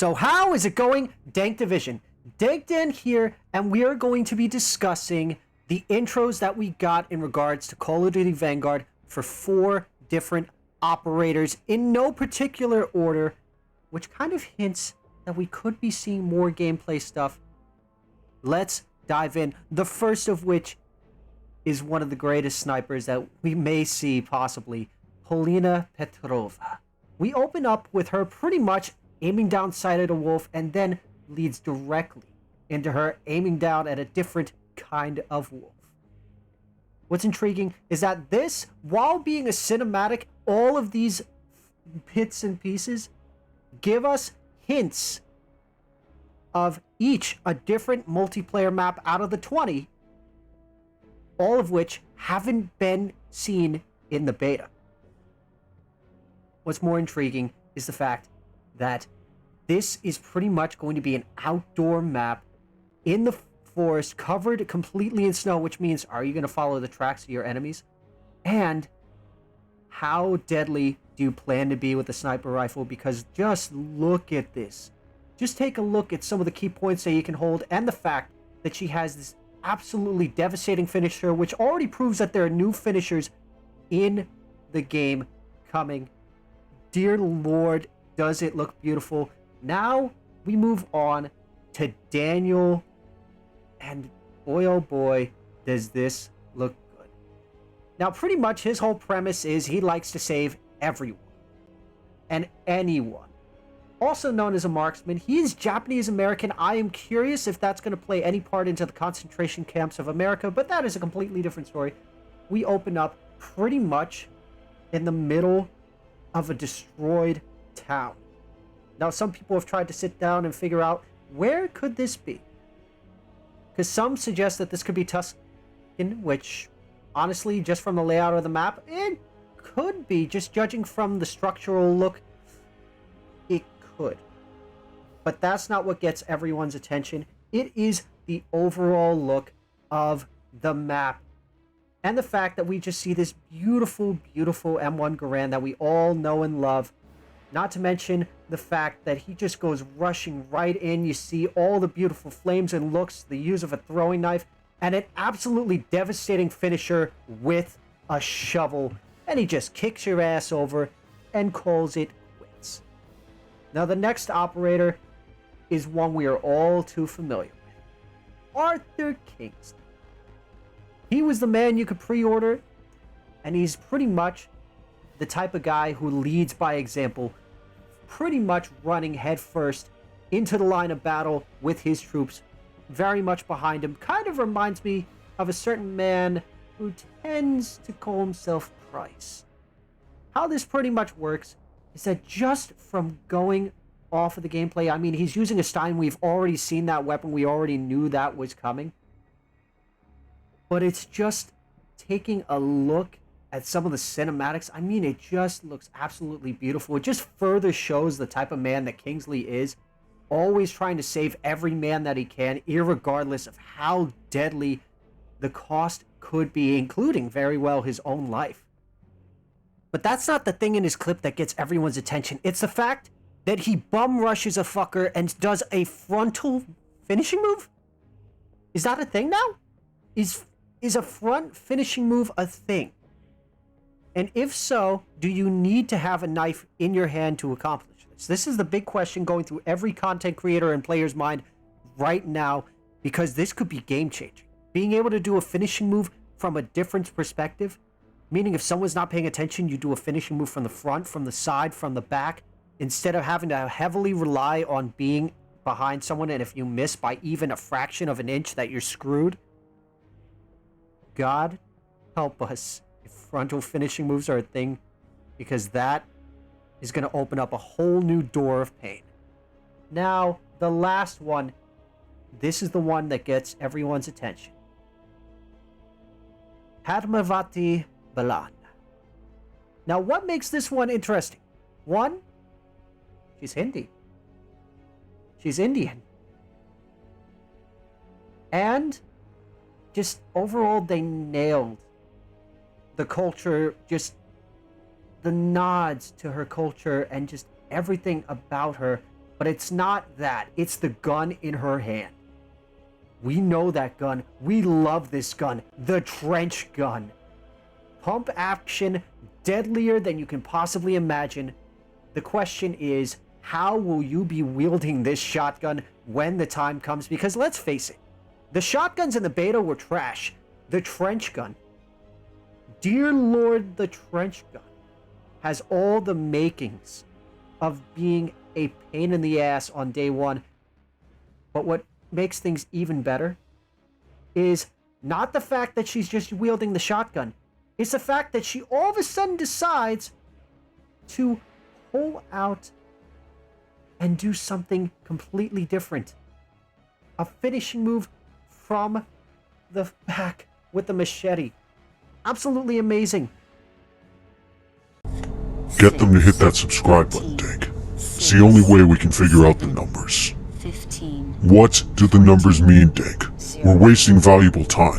So how is it going, Dank Division? Dank Dan here, and we are going to be discussing the intros that we got in regards to Call of Duty Vanguard for 4 different operators in no particular order, which kind of hints that we could be seeing more gameplay stuff. Let's dive in. The first of which is one of the greatest snipers that we may see possibly, Polina Petrova. We open up with her pretty much aiming down sight at a wolf and then leads directly into her aiming down at a different kind of wolf. What's intriguing is that this, while being a cinematic, all of these bits and pieces give us hints of each a different multiplayer map out of the 20, all of which haven't been seen in the beta. What's more intriguing is the fact that this is pretty much going to be an outdoor map in the forest, covered completely in snow, which means, are you going to follow the tracks of your enemies? And how deadly do you plan to be with the sniper rifle? Because just look at this. Just take a look at some of the key points that you can hold, and the fact that she has this absolutely devastating finisher, which already proves that there are new finishers in the game coming. Dear Lord, does it look beautiful. Now we move on to Daniel, and boy oh boy, does this look good. Now pretty much his whole premise is he likes to save everyone and anyone. Also known as a marksman, he is Japanese American. I am curious if that's going to play any part into the concentration camps of America, but that is a completely different story. We open up pretty much in the middle of a destroyed town. Now some people have tried to sit down and figure out, where could this be? Because some suggest that this could be Tuscan, which honestly, just from the layout of the map, it could be. Just judging from the structural look, it could. But that's not what gets everyone's attention. It is the overall look of the map. And the fact that we just see this beautiful, beautiful M1 Garand that we all know and love. Not to mention the fact that he just goes rushing right in. You see all the beautiful flames and looks, the use of a throwing knife, and an absolutely devastating finisher with a shovel. And he just kicks your ass over and calls it quits. Now the next operator is one we are all too familiar with. Arthur Kingston. He was the man you could pre-order, and he's pretty much the type of guy who leads by example, pretty much running headfirst into the line of battle with his troops very much behind him. Kind of reminds me of a certain man who tends to call himself Price. How this pretty much works is that just from going off of the gameplay, I mean, he's using a Stein. We've already seen that weapon. We already knew that was coming. But it's just taking a look at some of the cinematics. I mean, it just looks absolutely beautiful. It just further shows the type of man that Kingsley is. Always trying to save every man that he can, irregardless of how deadly the cost could be, including very well his own life. But that's not the thing in his clip that gets everyone's attention. It's the fact that he bum rushes a fucker and does a frontal finishing move? Is that a thing now? Is a front finishing move a thing? And if so, do you need to have a knife in your hand to accomplish this? This is the big question going through every content creator and player's mind right now, because this could be game-changing. Being able to do a finishing move from a different perspective, meaning if someone's not paying attention, you do a finishing move from the front, from the side, from the back, instead of having to heavily rely on being behind someone, and if you miss by even a fraction of an inch, that you're screwed. God help us if frontal finishing moves are a thing, because that is going to open up a whole new door of pain. Now, the last one. This is the one that gets everyone's attention. Padmavati Balan. Now, what makes this one interesting? One, she's Hindi. She's Indian. And just overall, they nailed the culture, just the nods to her culture and just everything about her But it's not that. It's the gun in her hand. We know that gun. We love this gun. The trench gun. Pump action, deadlier than you can possibly imagine. The question is, how will you be wielding this shotgun when the time comes? Because let's face it, the shotguns in the beta were trash. The trench gun, dear Lord, the trench gun has all the makings of being a pain in the ass on day one. But what makes things even better is not the fact that she's just wielding the shotgun. It's the fact that she all of a sudden decides to pull out and do something completely different. A finishing move from the back with the machete. Absolutely amazing. Get them to hit that subscribe button, Dank. It's the only way we can figure out the numbers. 15. What do the numbers mean, Dank? We're wasting valuable time.